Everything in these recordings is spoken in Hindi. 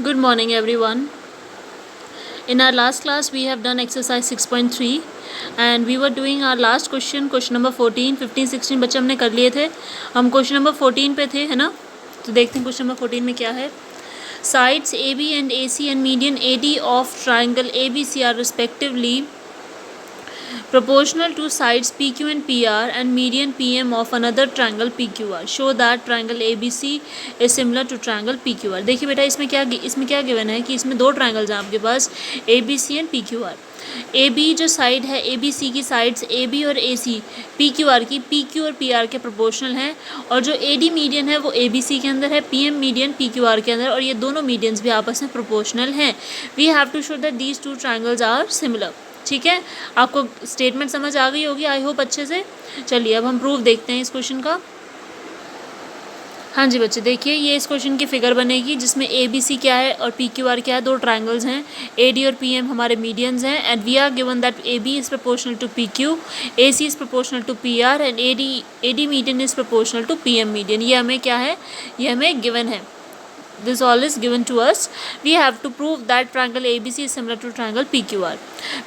Good morning everyone. In our last class we have done exercise 6.3 and we were doing our last question number 14, 15, 16 बच्चे हमने कर लिए थे. हम क्वेश्चन नंबर 14 पे थे, है ना. तो देखते हैं क्वेश्चन नंबर 14 में क्या है. Sides AB and AC and median AD of triangle ABC are respectively proportional to sides PQ and PR and median PM of another triangle PQR. Show that triangle ABC is similar to triangle PQR. देखिए बेटा इसमें क्या गिवन है कि इसमें दो ट्रायंगल्स हैं आपके पास ABC एंड PQR. AB जो साइड है ABC की साइड्स AB और AC PQR की PQ और PR के प्रोपोर्शनल हैं और जो AD मीडियन है वो ABC के अंदर है, PM मीडियन PQR के अंदर और ये दोनों मीडियंस भी आपस में प्रोपोर्शनल हैं. We have to show that these two triangles are similar. ठीक है, आपको स्टेटमेंट समझ आ गई होगी आई होप अच्छे से. चलिए अब हम प्रूफ देखते हैं इस क्वेश्चन का. हाँ जी बच्चे देखिए ये इस क्वेश्चन की फिगर बनेगी जिसमें ABC क्या है और PQR क्या है, दो ट्रायंगल्स हैं. AD और PM हमारे मीडियंस हैं and we are given that AB is proportional to PQ, AC is proportional to PR and AD median is proportional to PM median. ये हमें क्या है, ये हमें गिवन है. This all is given to us. We have to prove that triangle ABC is similar to triangle PQR.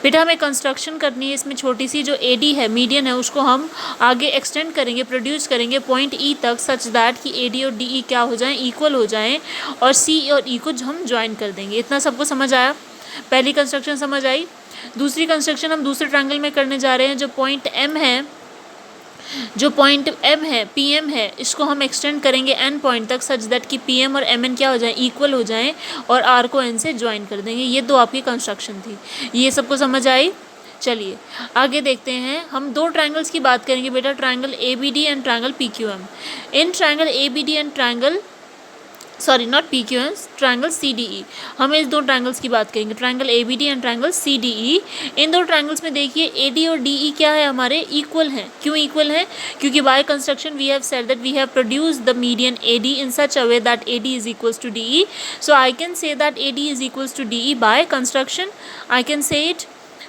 बेटा हमें कंस्ट्रक्शन करनी है. इसमें छोटी सी जो AD है मीडियन है उसको हम आगे एक्सटेंड करेंगे, प्रोड्यूस करेंगे पॉइंट E तक सच दैट कि AD और DE क्या हो जाएं, इक्वल हो जाएं और C और E को हम ज्वाइन कर देंगे. इतना सबको समझ आया? पहली कंस्ट्रक्शन समझ आई. दूसरी कंस्ट्रक्शन हम दूसरे ट्रायंगल में करने जा रहे हैं. जो पॉइंट M है PM है इसको हम एक्सटेंड करेंगे N पॉइंट तक सच दैट कि PM और MN क्या हो जाए, इक्वल हो जाएं और R को N से ज्वाइन कर देंगे. ये दो आपकी कंस्ट्रक्शन थी. ये सबको समझ आई? चलिए आगे देखते हैं. हम दो ट्रायंगल्स की बात करेंगे बेटा, triangle ABD and triangle PQM. In triangle ABD and triangle triangle CDE. हम इस दो ट्रायंगल्स की बात करेंगे, triangle ABD and triangle CDE. इन दो ट्रायंगल्स में देखिए AD और DE क्या है, हमारे इक्वल हैं. क्यों इक्वल हैं? क्योंकि by construction we have said that we have produced the median AD in such a way that AD is equals to DE. So I can say that AD is equals to DE by construction. I can say it.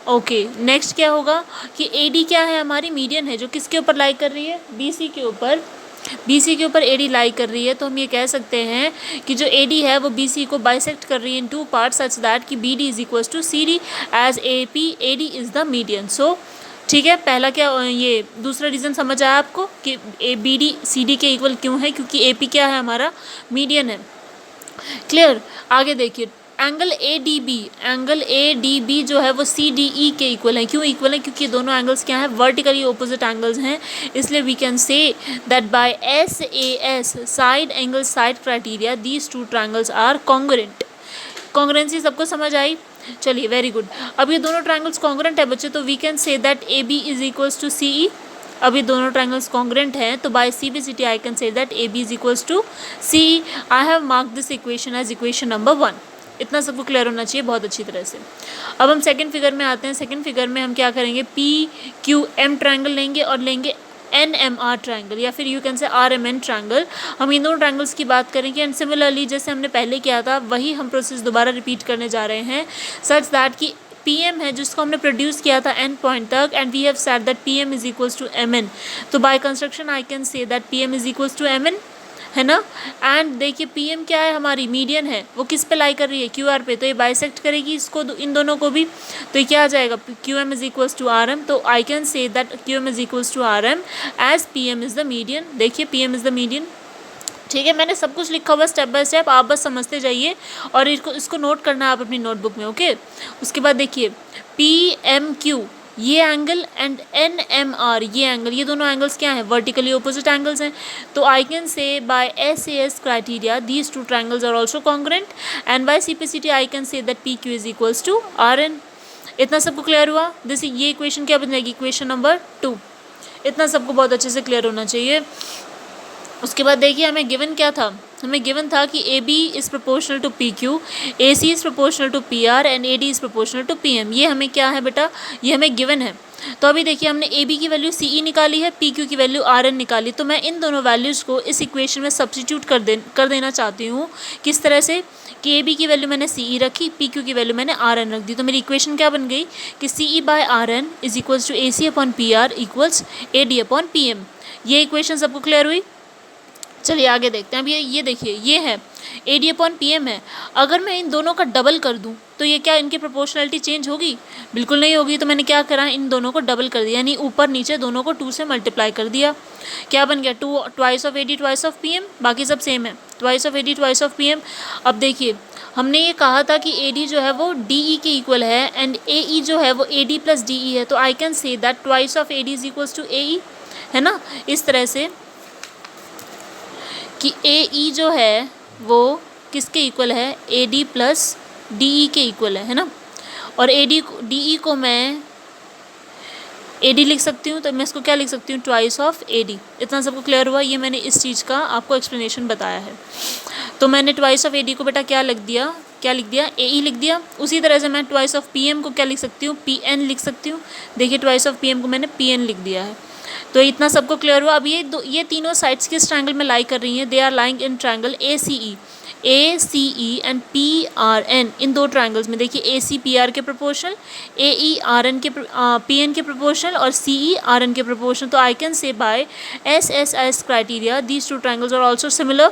Okay next क्या होगा कि AD क्या है, हमारी मीडियन है जो किसके ऊपर लाई कर रही है, BC के ऊपर AD लाई कर रही है. तो हम ये कह सकते हैं कि जो AD है वो BC को बाइसेक्ट कर रही है in two part such that कि BD is equals to CD as AD is the median. So ठीक है, पहला क्या, ये दूसरा रीज़न समझ आया आपको कि BD CD के इक्वल क्यों है, क्योंकि AP क्या है, हमारा मीडियन है. क्लियर. आगे देखिए एंगल ADB जो है वो CDE के इक्वल है. क्यों इक्वल है? क्योंकि दोनों एंगल्स क्या हैं, वर्टिकली ऑपोजिट एंगल्स हैं. इसलिए we can say that by SAS side angle side criteria these two triangles are congruent. Congruency सबको समझ आई? चलिए वेरी गुड. अब ये दोनों ट्रायंगल्स कॉन्ग्रुएंट है बच्चे, तो we can say that AB is equals to CE. अब ये दोनों ट्रायंगल्स कॉन्ग्रुएंट हैं तो by CBCT I can say that AB is equals to CE. I have mark this equation as equation number 1. इतना सबको क्लियर होना चाहिए बहुत अच्छी तरह से. अब हम सेकंड फिगर में आते हैं. सेकंड फिगर में हम क्या करेंगे, PQM ट्रायंगल लेंगे और लेंगे NMR ट्रायंगल या फिर you can say RMN triangle. हम इन दोनों ट्रायंगल्स की बात करेंगे एंड सिमिलरली जैसे हमने पहले किया था वही हम प्रोसेस दोबारा रिपीट करने जा रहे हैं सच दैट कि PM है जिसको हमने प्रोड्यूस किया था N पॉइंट तक and we have said that PM is equals to MN. तो by construction I can say that PM is equals to MN, है ना. एंड देखिए PM क्या है, हमारी मीडियन है, वो किस पे लाई कर रही है, QR पे. तो ये बाइसेक्ट करेगी इसको, इन दोनों को भी. तो ये क्या आ जाएगा, QM is equals to RM. तो I can say that QM is equals to RM as PM is the median. देखिए PM इज़ द मीडियन. ठीक है, मैंने सब कुछ लिखा हुआ स्टेप बाय स्टेप, आप बस समझते जाइए और इसको नोट करना है आप अपनी नोटबुक में. ओके उसके बाद देखिए PMQ ये एंगल एंड NMR ये एंगल, ये दोनों एंगल्स क्या हैं, वर्टिकली ऑपोजिट एंगल्स हैं. तो I can say by SAS criteria these two triangles are also congruent and by CPCT I can say that PQ is equals to RN. इतना सबको क्लियर हुआ? दिस ये इक्वेशन क्या बन जाएगी, इक्वेशन नंबर 2. इतना सबको बहुत अच्छे से क्लियर होना चाहिए. उसके बाद देखिए हमें गिवन क्या था, हमें गिवन था कि AB is proportional to PQ, AC is proportional to PR and AD is proportional to PM. ये हमें क्या है बेटा, ये हमें गिवन है. तो अभी देखिए हमने AB की वैल्यू CE निकाली है, PQ की वैल्यू RN निकाली. तो मैं इन दोनों वैल्यूज़ को इस इक्वेशन में सब्स्टिट्यूट कर देना चाहती हूँ. किस तरह से कि AB की वैल्यू मैंने CE रखी, PQ की वैल्यू मैंने RN रख दी. तो मेरी इक्वेशन क्या बन गई कि CE by RN is equals to AC upon PR equals AD upon PM. ये इक्वेशन सबको क्लियर हुई? चलिए आगे देखते हैं। अब ये देखिए, ये है AD अपॉन PM है। अगर मैं इन दोनों का डबल कर दूं तो ये क्या इनकी प्रोपोर्शनलिटी चेंज होगी? बिल्कुल नहीं होगी। तो मैंने क्या करा, इन दोनों को डबल कर दिया, यानी ऊपर नीचे दोनों को 2 से मल्टीप्लाई कर दिया। क्या बन गया, 2 twice of AD twice of PM, बाकी सब सेम है, twice of AD twice of PM। अब देखिए हमने ये कहा था कि AD जो है वो DE के इक्वल है एंड AE जो है वो AD प्लस DE है। तो I can say that twice of AD is equals to AE, है ना, इस तरह से कि AE जो है वो किसके इक्वल है, AD प्लस DE के इक्वल है ना। और DE को मैं AD लिख सकती हूँ, तो मैं इसको क्या लिख सकती हूँ, ट्वाइस ऑफ AD। इतना सबको क्लियर हुआ? ये मैंने इस चीज़ का आपको एक्सप्लेनेशन बताया है। तो मैंने ट्वाइस ऑफ AD को बेटा क्या लिख दिया, AE लिख दिया। उसी तरह से मैं ट्वाइस ऑफ PM को क्या लिख सकती हूँ, PN लिख सकती हूँ। देखिए ट्वाइस ऑफ PM को मैंने PN लिख दिया है। तो इतना सबको क्लियर हुआ? अब ये तीनों साइड्स किस ट्रायंगल में लाई कर रही हैं, they are lying in triangle ACE and PRN। इन दो ट्रायंगल्स में देखिए AC PR के प्रोपोर्शनल, AE RN के PN के प्रोपोर्शनल और CE RN के प्रोपोर्शनल। तो I can say by SSS criteria these two triangles are also similar.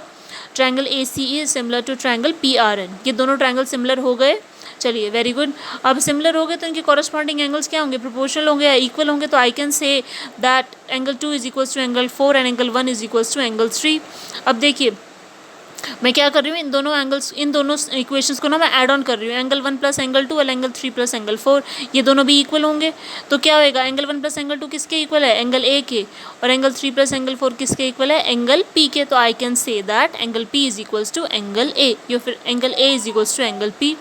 Triangle ACE is similar to triangle PRN। ये दोनों ट्रायंगल सिमिलर हो गए। चलिए वेरी गुड। अब सिमिलर हो गए तो इनके कॉरस्पॉन्डिंग एंगल्स क्या होंगे, प्रोपोर्शनल होंगे या इक्वल होंगे। तो I can say that angle 2 is equals to angle 4 and angle 1 is equals to angle 3। अब देखिए मैं क्या कर रही हूँ, इन दोनों इक्वेशंस को ना मैं ऐड ऑन कर रही हूँ, एंगल 1 प्लस एंगल 2 और एंगल 3 प्लस एंगल 4, ये दोनों भी इक्वल होंगे। तो क्या होएगा, एंगल 1 प्लस एंगल 2 किसके इक्वल है, एंगल A के, और एंगल 3 प्लस एंगल 4 किसके इक्वल है, एंगल P के। तो I can say that angle P is equals to angle A, या फिर angle A is equals to angle P।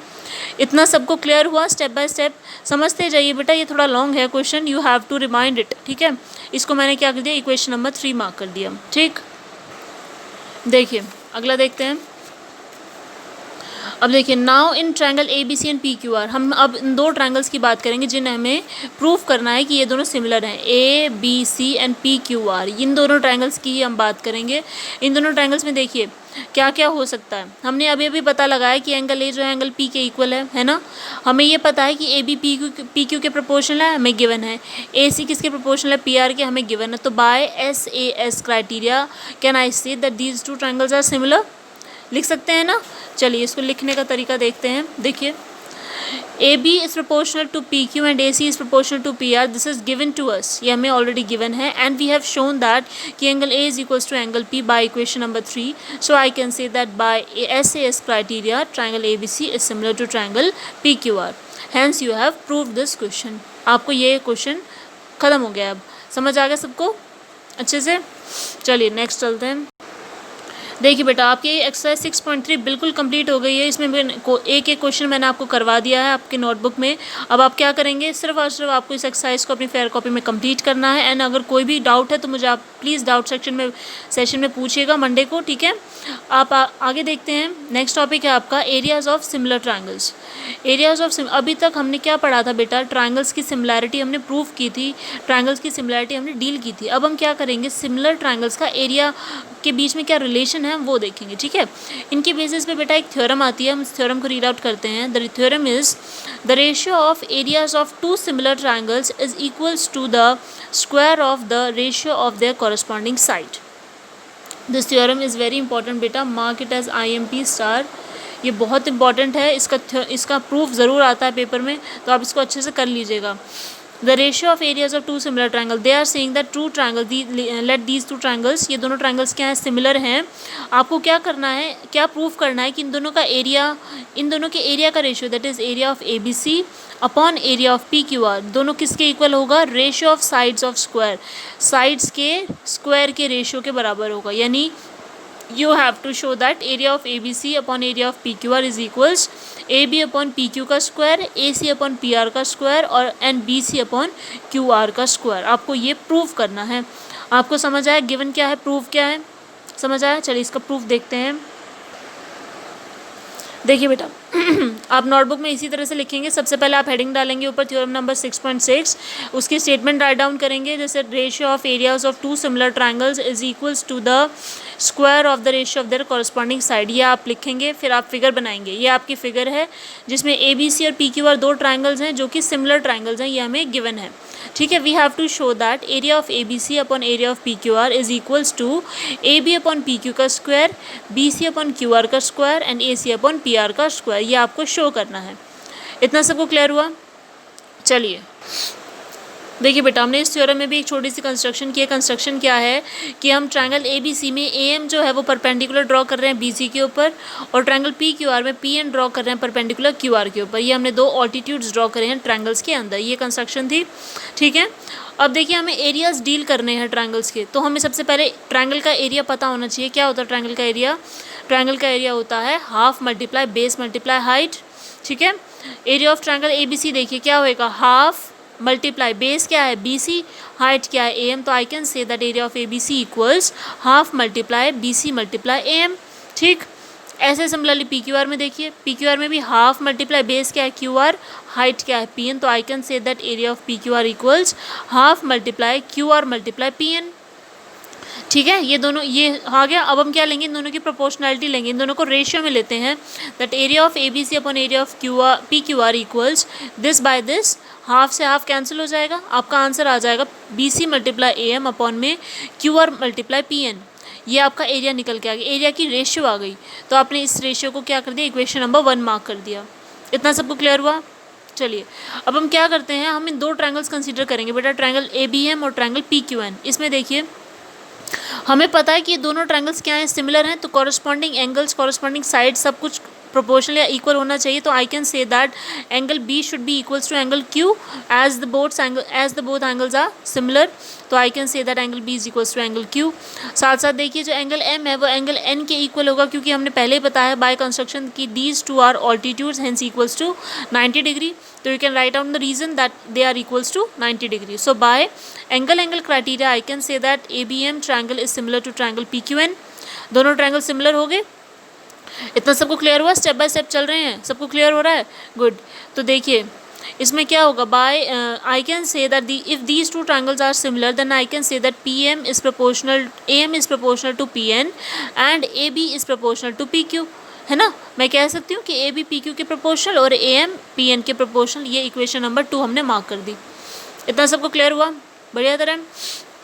इतना सबको क्लियर हुआ? स्टेप बाय स्टेप समझते जाइए बेटा, ये थोड़ा लॉन्ग है question, you have to remind it, ठीक है। इसको मैंने क्या कर दिया, इक्वेशन नंबर 3 मार्क कर दिया, ठीक। देखिए अगला देखते हैं। अब देखिए now in triangle ABC and PQR, हम अब इन दो ट्रायंगल्स की बात करेंगे जिन्हें हमें प्रूफ करना है कि ये दोनों सिमिलर हैं, ABC एंड PQR। इन दोनों ट्रायंगल्स की ही हम बात करेंगे। इन दोनों ट्रायंगल्स में देखिए क्या क्या हो सकता है। हमने अभी पता लगाया कि एंगल A जो है एंगल P के इक्वल है ना। हमें ये पता है कि AB PQ के प्रोपोर्शनल है, हमें गिवन है। AC किसके प्रोपोर्शनल है, PR के, हमें गिवन है। तो by SAS criteria can I say that these two triangles are similar, लिख सकते हैं ना। चलिए इसको लिखने का तरीका देखते हैं। देखिए AB is proportional to PQ and AC is proportional to PR, this is given to us, ये हमें ऑलरेडी गिवन है। And we have shown that कि angle A is equals to angle P by equation number 3। So I can say that by SAS criteria triangle ABC is similar to triangle PQR, hence you have proved this question. आपको ये क्वेश्चन ख़त्म हो गया, अब समझ आ गया सबको अच्छे से। चलिए नेक्स्ट चलते हैं। देखिए बेटा आपकी एक्सरसाइज 6.3 बिल्कुल कंप्लीट हो गई है। इसमें एक क्वेश्चन मैंने आपको करवा दिया है आपके नोटबुक में। अब आप क्या करेंगे, सिर्फ और सिर्फ आपको इस एक्सरसाइज को अपनी फेयर कॉपी में कंप्लीट करना है। एंड अगर कोई भी डाउट है तो मुझे आप प्लीज़ डाउट सेशन में पूछिएगा मंडे को, ठीक है। आप आगे देखते हैं। नेक्स्ट टॉपिक है आपका areas of similar triangles. Areas of अभी तक हमने क्या पढ़ा था बेटा, ट्रायंगल्स की सिमिलैरिटी हमने प्रूव की थी, ट्रायंगल्स की सिमिलैरिटी हमने डील की थी। अब हम क्या करेंगे, सिमिलर ट्रायंगल्स का एरिया के बीच में क्या रिलेशन है वो देखेंगे, ठीक है। इनके बेसिस पे बेटा एक थ्योरम आती है, हम इस थ्योरम को रीड आउट करते हैं। The theorem is the ratio of areas of two similar triangles is equals to the square of the ratio of their corresponding side. This theorem is very important बेटा, mark it as IMP star. ये बहुत इंपॉर्टेंट है, इसका प्रूफ ज़रूर आता है पेपर में, तो आप इसको अच्छे से कर लीजिएगा। The ratio of areas of two similar triangle, they are saying that two triangle, let these two triangles, ये दोनों ट्रायंगल्स क्या है, सिमिलर हैं। आपको क्या करना है, क्या प्रूफ करना है कि इन दोनों के एरिया का ratio, that is area of ABC upon area of PQR, दोनों किसके इक्वल होगा, ratio of sides of square, sides के स्क्वायर के रेशियो के बराबर होगा। यानी you have to show that area of ABC upon area of PQR is equals AB upon PQ का स्क्वायर, AC upon PR का स्क्वायर और एंड BC upon QR का स्क्वायर। आपको ये प्रूव करना है। आपको समझ आया गिवन क्या है, प्रूफ क्या है, समझ आया। चलिए इसका प्रूफ देखते हैं। देखिए बेटा आप नोटबुक में इसी तरह से लिखेंगे। सबसे पहले आप हेडिंग डालेंगे ऊपर थ्योरम नंबर 6.6, उसकी स्टेटमेंट राइट डाउन करेंगे, जैसे ratio of areas of two similar triangles is equals to the square of the ratio of their corresponding side. ये आप लिखेंगे, फिर आप फिगर बनाएंगे। ये आपकी फिगर है जिसमें ABC और PQR दो ट्रायंगल्स हैं जो कि सिमिलर ट्रायंगल्स हैं, ये हमें गिवन है। ठीक है, we have to show that area of ABC upon area of PQR is equals to AB upon PQ का स्क्वायर, BC अपॉन QR का square and AC upon PR का स्क्वायर। ये आपको शो करना है। इतना सबको क्लियर हुआ? चलिए देखिए बेटा, हमने इस थ्योरम में भी एक छोटी सी कंस्ट्रक्शन की है। कंस्ट्रक्शन क्या है कि हम ट्रायंगल ABC में AM जो है वो परपेंडिकुलर ड्रॉ कर रहे हैं BC के ऊपर, और ट्रायंगल PQR में PN ड्रॉ कर रहे हैं परपेंडिकुलर QR के ऊपर। ये हमने दो ऑल्टीट्यूड्स ड्रॉ करे हैं ट्रायंगल्स के अंदर। ये कंस्ट्रक्शन थी। ठीक है, अब देखिए हमें एरियाज डील करने हैं ट्रायंगल्स के, तो हमें सबसे पहले ट्रायंगल का एरिया पता होना चाहिए। क्या होता है ट्रायंगल का एरिया? ट्रायंगल का एरिया होता है half multiply base multiply height. ठीक है, एरिया ऑफ ट्रायंगल ABC देखिए क्या होएगा, हाफ मल्टीप्लाई बेस क्या है BC, हाइट क्या है AM, तो I can say that area of ABC equals half multiply BC multiply AM। ठीक, ऐसे सिमिलरली PQR में देखिए, PQR में भी हाफ मल्टीप्लाई बेस क्या है QR, हाइट क्या है PN, तो I can say that area of PQR equals half multiply QR multiply PN। ठीक है, ये दोनों ये आ गया। अब हम क्या लेंगे, इन दोनों की प्रोपोर्शनैलिटी लेंगे, इन दोनों को रेशियो में लेते हैं। That area of ABC upon area of PQR equals this by this, half से हाफ कैंसिल हो जाएगा, आपका आंसर आ जाएगा BC मल्टीप्लाई AM अपॉन में QR मल्टीप्लाई PN। ये आपका एरिया निकल के आ गया, एरिया की रेशियो आ गई, तो आपने इस रेशियो को क्या कर दिया, इक्वेशन नंबर 1 मार्क कर दिया। इतना सबको क्लियर हुआ? चलिए अब हम क्या करते हैं, हम इन दो ट्रायंगल्स कंसीडर करेंगे बेटा, ट्रायंगल ABM और ट्रायंगल PQN। इसमें देखिए हमें पता है कि ये दोनों ट्रायंगल्स क्या हैं, सिमिलर हैं, तो कॉरस्पॉन्डिंग एंगल्स, कॉरस्पॉन्डिंग साइड सब कुछ प्रोपोर्शनल या इक्वल होना चाहिए। तो I can say that angle B should be equals to angle Q as the both angles are similar. तो I can say that angle B is equals to angle Q। साथ साथ देखिए जो एंगल M है वो एंगल N के इक्वल होगा, क्योंकि हमने पहले ही बताया बाय कंस्ट्रक्शन की these two are altitudes hence equals to 90 degree. तो you can write down the reason that they are equals to 90 degree. So by angle criteria I can say that ABM triangle is similar to triangle PQN। दोनों ट्रायंगल सिमिलर हो गए। इतना सबको क्लियर हुआ? स्टेप बाय स्टेप चल रहे हैं, सबको क्लियर हो रहा है? गुड। तो देखिए इसमें क्या होगा, by I can say that if these two triangles are similar then I can say that AM is proportional to PN and AB is proportional to PQ, है ना। मैं कह सकती हूँ कि AB PQ के प्रोपोर्शनल और AM PN के प्रोपोर्शनल। ये इक्वेशन नंबर 2 हमने मार्क कर दी। इतना सबको क्लियर हुआ? बढ़िया तरह।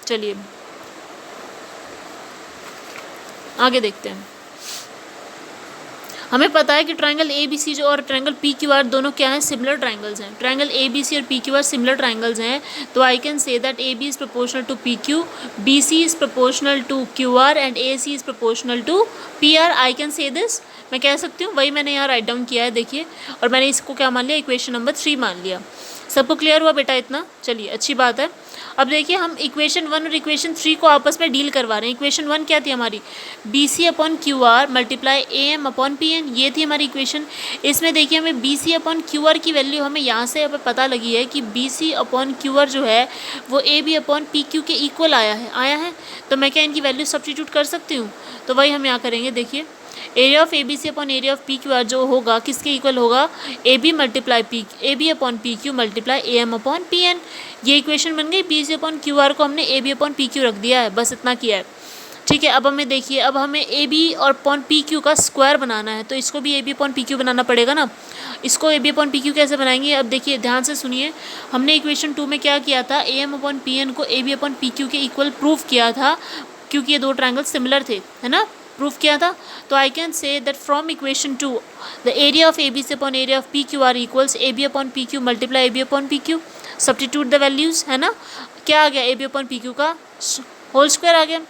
चलिए आगे देखते हैं। हमें पता है कि ट्रायंगल ABC जो और ट्रायंगल PQR दोनों क्या हैं, सिमिलर ट्रायंगल्स हैं। ट्रायंगल ABC और PQR सिमिलर ट्रायंगल्स हैं, तो I can say that AB is proportional to PQ, BC is proportional to QR and AC is proportional to PR। I can say this, मैं कह सकती हूँ, वही मैंने यहाँ राइट डाउन किया है देखिए, और मैंने इसको क्या मान लिया, इक्वेशन नंबर 3 मान लिया। सबको क्लियर हुआ बेटा इतना? चलिए अच्छी बात है। अब देखिए हम इक्वेशन 1 और इक्वेशन 3 को आपस में डील करवा रहे हैं। इक्वेशन 1 क्या थी हमारी, BC upon QR multiply AM upon PN, ये थी हमारी इक्वेशन। इसमें देखिए हमें BC अपॉन QR की वैल्यू हमें यहाँ से हमें पता लगी है कि BC अपॉन QR जो है वो AB अपॉन PQ के इक्वल आया है। तो मैं क्या इनकी वैल्यू सब्स्टिट्यूट कर सकती हूँ? तो वही हम यहाँ करेंगे। देखिए area of ABC upon area of PQR जो होगा किसके इक्वल होगा, AB upon PQ multiply AM upon PN। ये इक्वेशन बन गई। BC अपॉन QR को हमने AB अपॉन PQ रख दिया है, बस इतना किया है। ठीक है, अब हमें देखिए, अब हमें AB और अपॉन PQ का स्क्वायर बनाना है, तो इसको भी AB अपॉन PQ बनाना पड़ेगा ना। इसको AB अपॉन PQ कैसे बनाएंगे, अब देखिए ध्यान से सुनिए। हमने इक्वेशन 2 में क्या किया था, AM अपॉन PN को AB अपॉन PQ के इक्वल प्रूफ किया था, क्योंकि ये दो ट्रायंगल सिमिलर थे, है ना, प्रूफ किया था। तो I can say that from equation 2 the area of ABC upon area of PQR equals AB upon PQ multiply AB upon PQ। Substitute the values, है ना। क्या आ गया, AB अपॉन PQ का होल स्क्वायर आ गया।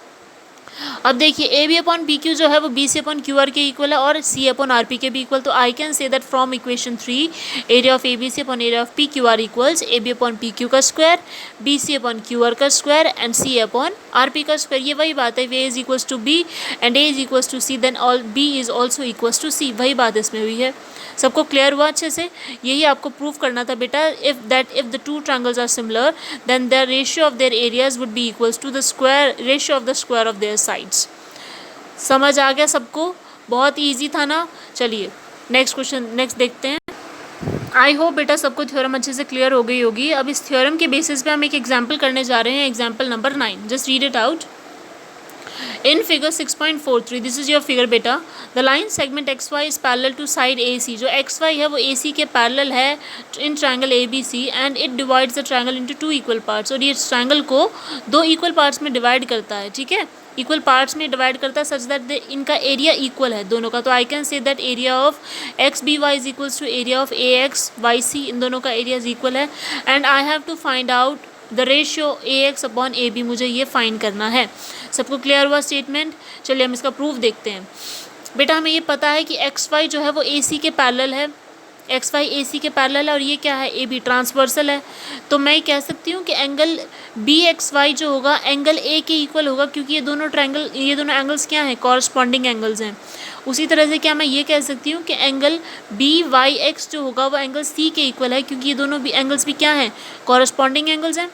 अब देखिए AB अपॉन PQ जो है वो BC अपॉन QR के इक्वल है और C अपॉन RP के भी इक्वल। तो I can say that from equation 3 area of ABC upon area of PQR equals AB upon PQ का स्क्वायर, BC अपॉन QR का square and C upon RP का स्क्वायर। ये वही बात है, A is equals to B and A is equals to C then all B is also equals to C। वही बात इसमें हुई है। सबको क्लियर हुआ अच्छे से? यही आपको प्रूव करना था बेटा। If the two triangles are similar then the ratio of their areas would be equals to the square ratio of the square of their sides. समझ आ गया सबको? बहुत ईजी था ना। चलिए नेक्स्ट देखते हैं। आई होप बेटा सबको थ्योरम अच्छे से क्लियर हो गई होगी। अब इस थ्योरम के बेसिस पे हम एक एग्जाम्पल करने जा रहे हैं, example number 9। Just read it out. In figure 6.43, this is your figure बेटा। The line segment XY is parallel to side AC। जो XY है वो AC के parallel है in triangle ABC and it divides the triangle into two equal parts। और ये triangle को दो equal parts में divide करता है, ठीक है, इक्वल पार्ट्स में डिवाइड करता है सच दैट इनका एरिया इक्वल है दोनों का। तो I can say that area of X B Y is equals to area of A X Y C, इन दोनों का एरिया इक्वल है। And I have to find out the ratio A X upon A B, मुझे ये फाइंड करना है। सबको क्लियर हुआ स्टेटमेंट? चलिए हम इसका प्रूफ देखते हैं। बेटा हमें ये पता है कि एक्स वाई जो है वो ए सी के पैरेलल है, एक्स वाई ए सी के पैरेलल है, और ये क्या है, ए बी ट्रांसवर्सल है। तो मैं कह सकती हूँ कि एंगल बी एक्स वाई जो होगा एंगल ए के इक्वल होगा, क्योंकि ये दोनों एंगल्स क्या हैं, कॉरस्पॉन्डिंग एंगल्स हैं। उसी तरह से क्या मैं ये कह सकती हूँ कि एंगल बी वाई एक्स जो होगा वो एंगल सी के इक्वल है, क्योंकि ये दोनों भी एंगल्स भी क्या हैं, कॉरस्पॉन्डिंग एंगल्स हैं,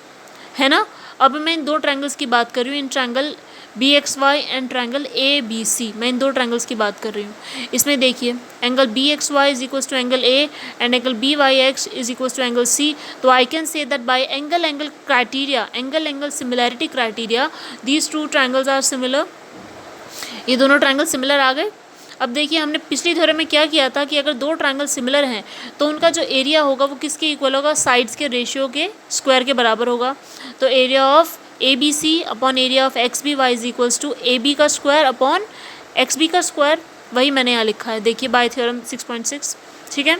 है ना। अब मैं इन दो ट्रायंगल्स की बात कर रही हूँ, in triangle B X Y and triangle A B C, मैं इन दो ट्रायंगल्स की बात कर रही हूँ। इसमें देखिए angle B X Y is equals to angle A and angle B Y X is equals to angle C. तो I can say that by angle criteria, angle similarity criteria, these two triangles are similar. ये दोनों ट्रायंगल सिमिलर आ गए। अब देखिए हमने पिछली थ्योरम में क्या किया था कि अगर दो ट्रायंगल सिमिलर हैं तो उनका जो एरिया होगा वो किसके इक्वल होगा, साइड्स के रेशियो के स्क्वायर के बराबर होगा। तो area of A B C upon area of X B Y is equals to A B का स्क्वायर अपॉन एक्स बी का स्क्वायर, वही मैंने यहाँ लिखा है, देखिए बाय थ्योरम 6.6, ठीक है।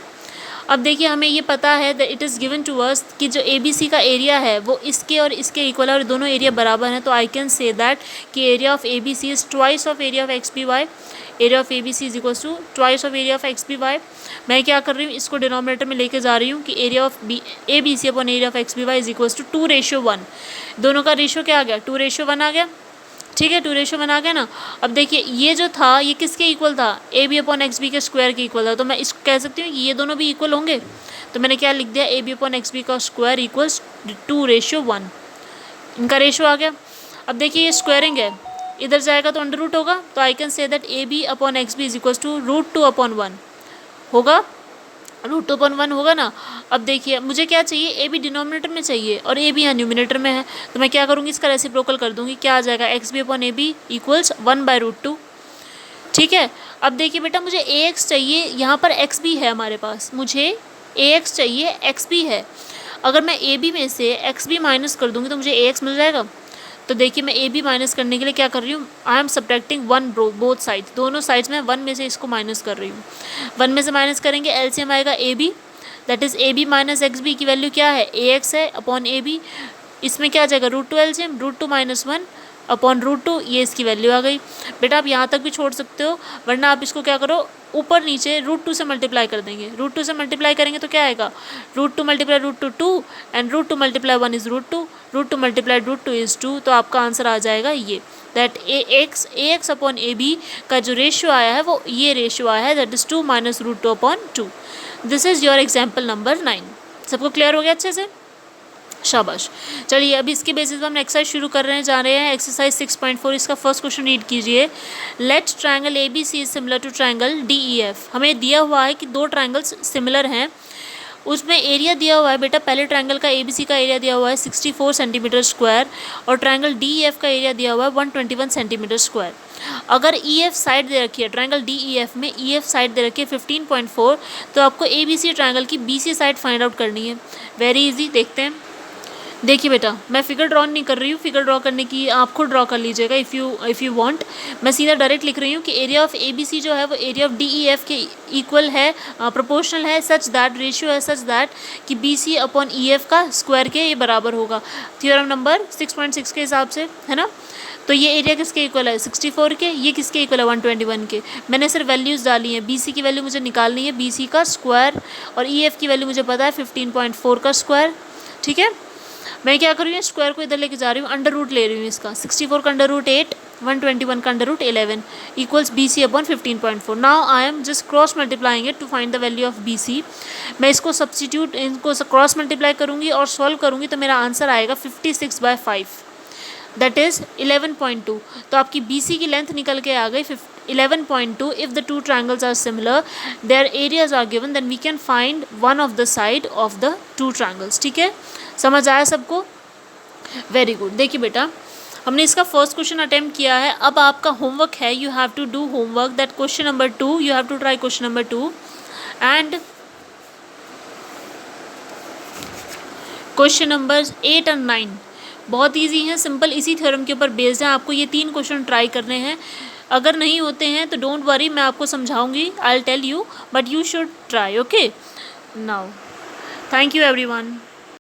अब देखिए हमें ये पता है that it is given to us कि जो ए बी सी का एरिया है वो इसके और इसके इक्वल है और दोनों एरिया बराबर हैं। तो आई कैन से दैट कि area of A B C is twice of area of X B Y, area of A B C is equals to twice of area of X B Y. मैं क्या कर रही हूँ, इसको डिनोमिनेटर में लेके जा रही हूँ कि area of A B C upon area of X B Y is equals to 2:1। दोनों का रेशियो क्या आ गया, 2:1 आ गया, ठीक है, 2:1 आ गया ना। अब देखिए ये जो था ये किसके इक्वल था, A B upon X B के स्क्वायर के इक्वल था। तो मैं इसको कह सकती हूँ कि ये दोनों भी इक्वल होंगे। तो मैंने क्या लिख दिया, A B upon X B का स्क्वायर इक्वल्स 2:1, इनका रेशियो आ गया। अब देखिए ये स्क्वायरिंग है, इधर जाएगा तो अंडर रूट होगा। तो I can say that A B upon X B is equals to √2/1 होगा, √2/1 होगा ना। अब देखिए मुझे क्या चाहिए, ए बी डिनोमिनेटर में चाहिए और ए बी यहाँ न्यूमिनेटर में है। तो मैं क्या करूँगी, इसका रेसिप्रोकल कर दूँगी, क्या आ जाएगा, X B upon A B equals 1/√2, ठीक है। अब देखिए बेटा मुझे ए एक्स चाहिए, यहाँ पर एक्स बी है हमारे पास, मुझे ए एक्स चाहिए, एक्स बी है। अगर मैं ए बी में से एक्स बी माइनस कर दूँगी तो मुझे ए एक्स मिल जाएगा। तो देखिए मैं ए बी माइनस करने के लिए क्या कर रही हूँ, I am subtracting 1 both sides, दोनों साइड्स में 1 में से इसको माइनस कर रही हूँ। 1 में से माइनस करेंगे, एलसीएम आएगा A B, that is A B minus X B की वैल्यू क्या है, ए एक्स है अपॉन ए बी। इसमें क्या आ जाएगा, √2 एलसीएम, √2 - 1 अपॉन √2, ये इसकी वैल्यू आ गई। बेटा आप यहाँ तक भी छोड़ सकते हो, वरना आप इसको क्या करो, ऊपर नीचे √2 से मल्टीप्लाई कर देंगे। √2 से मल्टीप्लाई करेंगे तो क्या आएगा, √2 × √2 2 एंड √2 × 1 इज़ √2, √2 × √2 इज़ 2। तो आपका आंसर आ जाएगा ये, that A X upon A B का जो रेशियो आया है वो ये रेशियो आया है, that is 2 - √2/2। This is your example number 9। सबको क्लियर हो गया अच्छे से, शाबाश। चलिए अब इसके बेसिस पर हम एक्सरसाइज शुरू कर रहे हैं, जा रहे हैं एक्सरसाइज 6.4। इसका फर्स्ट क्वेश्चन रीड कीजिए। Let triangle A B C is similar to triangle D E F. हमें दिया हुआ है कि दो ट्रायंगल्स सिमिलर हैं, उसमें एरिया दिया हुआ है बेटा, पहले ट्रायंगल का ए बी सी का एरिया दिया हुआ है 64 सेंटीमीटर स्क्वायर और ट्रायंगल डी ई एफ का एरिया दिया हुआ है 121 सेंटीमीटर स्क्वायर। अगर ई एफ साइड दे रखी है, ट्रायंगल डी ई एफ में ई एफ साइड दे रखी है 15.4, तो आपको ए बी सी ट्रायंगल की B C side find out करनी है। वेरी इजी, देखते हैं। देखिए बेटा मैं फिगर ड्रॉ नहीं कर रही हूँ, फिगर ड्रॉ करने की आप खुद ड्रॉ कर लीजिएगा इफ़ यू वांट। मैं सीधा डायरेक्ट लिख रही हूँ कि area of A B C जो है वो area of D E F के इक्वल है, प्रोपोर्शनल है, सच दैट रेशियो है सच दैट कि B C upon E F का स्क्वायर के ये बराबर होगा, थ्योरम नंबर 6.6 के हिसाब से, है ना। तो ये एरिया किसके इक्वल है, 64 के, ये किसके इक्वल है, 121 के। मैंने सिर्फ वैल्यूज़ डाली हैं, बी सी की वैल्यू मुझे निकालनी है, बी सी का स्क्वायर, और ई एफ की वैल्यू मुझे पता है 15.4 का स्क्वायर, ठीक है। मैं क्या कर रही हूँ, स्क्वायर को इधर लेके जा रही हूँ, अंडर रूट ले रही हूँ इसका, 64 का अंडर रूट 8, 121 का under root 11 equals B C upon 15.4। Now I am just cross multiplying it to find the value of B C. मैं इसको सब्सटीट्यूट, इनको क्रॉस मल्टीप्लाई करूँगी और सॉल्व करूँगी तो मेरा आंसर आएगा 56/5, दैट इज़ 11.2। तो आपकी बी सी की लेंथ निकल के आ गई 11.2 if the two triangles are similar, their areas are given, then we can find one of the side of the two triangles. ठीक है, समझ आया सबको? Very good. देखिए बेटा, हमने इसका फर्स्ट क्वेश्चन अटेम्प्ट किया है. अब आपका होमवर्क है, you have to do homework that question number 2, you have to try question number 2 and question number 8 और 9 बहुत ईजी हैं, सिंपल इसी थ्योरम के ऊपर बेस्ड है. आपको ये 3 क्वेश्चन ट्राई करने हैं. अगर नहीं होते हैं तो डोंट वरी, मैं आपको समझाऊंगी, I will tell you, but you should try. Okay, now thank you everyone.